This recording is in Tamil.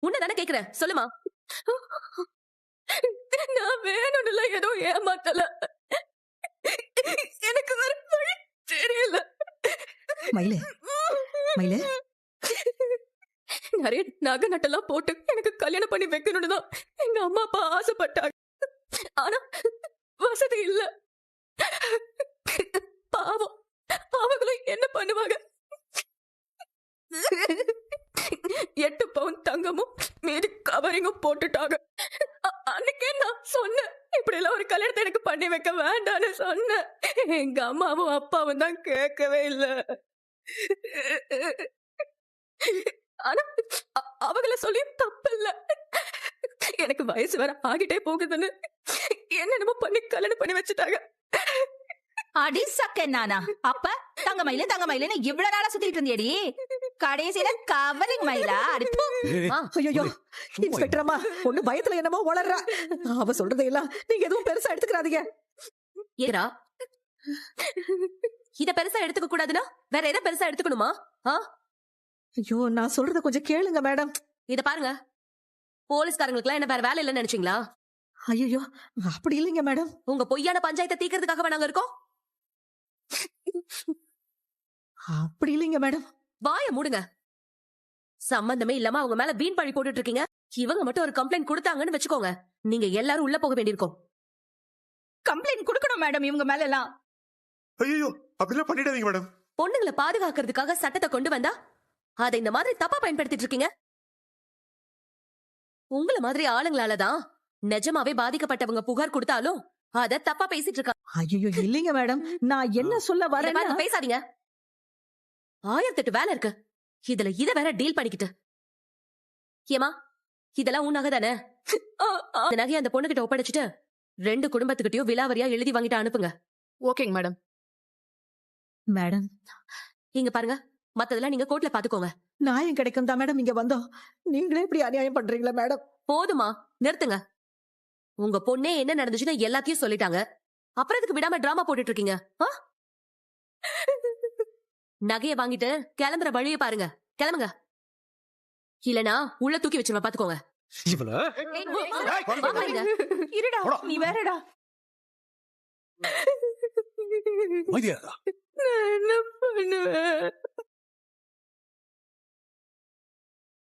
உன்னதானே கேக்குறேன், சொல்லுமா. நான் வேணும்ல ஏதோ ஏமாத்தல. எனக்கு வேற வழி தெரியல. மயிலு மயிலு நிறைய நகை நட்டெல்லாம் போட்டு எனக்கு கல்யாணம் பண்ணி வைக்கணும்னு தான் எங்க அம்மா அப்பா ஆசைப்பட்டாங்க. ஆனா வசதி இல்ல. பாவம், அவங்களும் என்ன பண்ணுவாங்க? 8 பவுன் தங்கமும் மீதி கவரிங்கும் போட்டுட்டாங்க. அன்னைக்கே நான் சொன்னேன், இப்படி எல்லாம் ஒரு கல்யாணத்தை எனக்கு பண்ணி வைக்க வேண்டான்னு சொன்னேன். எங்க அம்மாவும் அப்பாவும் தான் கேட்கவே இல்ல. ஆனா அவங்கள சொல்லி தப்பு இல்ல. எனக்கு வயசு வேற ஆகிட்டே போகுதுன்னு என்னென்னமோ பண்ணி கல்யாணம் பண்ணி வச்சுட்டாங்க. அடி சக்க நானா? அப்ப தங்க மயிலுன்னு இவ்வளவு நாளா சுத்திட்டு இருந்தியடி, கடைசியில கவரிங் மயிலா? ஐயோ இன்ஸ்பெக்டர் அம்மா, ஒண்ணு பயத்துல என்னமோ வளர்றா. அவ சொல்றதையெல்லாம் நீங்க எதுவும் பெருசா எடுத்துக்கிறாதீங்க. ஏரா, இத பெருசா எடுத்துக்க கூடாதுன்னா வேற எதை பெருசா எடுத்துக்கணுமா? ஐயோ, நான் சொல்றத கொஞ்சம் கேளுங்க மேடம். இத பாருங்க, போலீஸ்காரங்களுக்கு என்ன வேற வேலை இல்லைன்னு நினைச்சீங்களா? ஐயோ, அப்படி இல்லைங்க மேடம். உங்க பொய்யான பஞ்சாயத்தை தீக்கிறதுக்காக நாங்க இருக்கோம். அப்படி இல்லைங்க மேடம். வாய மூடுங்க. சம்பந்தமே இல்லாம அவங்க மேல வீண் பழி போட்டுட்டு இருக்கீங்க. இவங்க மட்டும் ஒரு கம்ப்ளைண்ட் கொடுத்தாங்கன்னு வச்சுக்கோங்க, நீங்க எல்லாரும் உள்ள போக வேண்டியிருக்கும். கம்ப்ளைண்ட் கொடுக்கணும் மேடம் இவங்க மேல எல்லாம். ஐயோ, அப்படிலாம் பண்ணிடாதீங்க மேடம். பொண்ணுங்களை பாதுகாக்கிறதுக்காக சட்டத்தை கொண்டு வந்தா அதை இந்த மாதிரி தப்பா பயன்படுத்திட்டு இருக்கீங்க. உங்கள மாதிரி ஆளுங்களாலதான் நிஜமாவே பாதிக்கப்பட்டவங்க புகார் கொடுத்தாலும் அத தப்பா பேசிட்டு இருக்காங்க. ஐயோ இல்லைங்க மேடம், நான் என்ன சொல்ல வரேன். பேசாதீங்க. 1008 வேலை இருக்கு, இதுல இத வேற டீல் பண்ணிக்கிட்டு. ஏமா, இதெல்லாம் உன் நகை தானே? அந்த நகையை அந்த பொண்ணுகிட்ட ஒப்படைச்சிட்டு 2 குடும்பத்துக்கிட்டயும் விலாவரியா எழுதி வாங்கிட்டு அனுப்புங்க. ஓகேங்க மேடம். மேடம் இங்க பாருங்க, மத்ததெல்லாம் நீங்க கோர்ட்ல பாத்துக்கோங்க. நியாயம் கிடைக்கும் தான் மேடம் இங்க வந்தோம். நீங்களே இப்படி அநியாயம் பண்றீங்களா மேடம்? போதுமா, நிறுத்துங்க. உங்க பொண்ணே என்ன நடந்துச்சுன்னு எல்லாத்தையும் சொல்லிட்டாங்க, அப்புறம் இதுக்கு விடாம டிராமா போட்டுட்டு இருக்கீங்க. நகைய வாங்கிட்டு கிளம்புற வழிய பாருங்க, கிளம்புங்க. இல்லனா உள்ள தூக்கி வச்சிருவா, பாத்துக்கோங்க. இருடா, நீ வேறடா. நான் என்ன பண்ணுவேன்?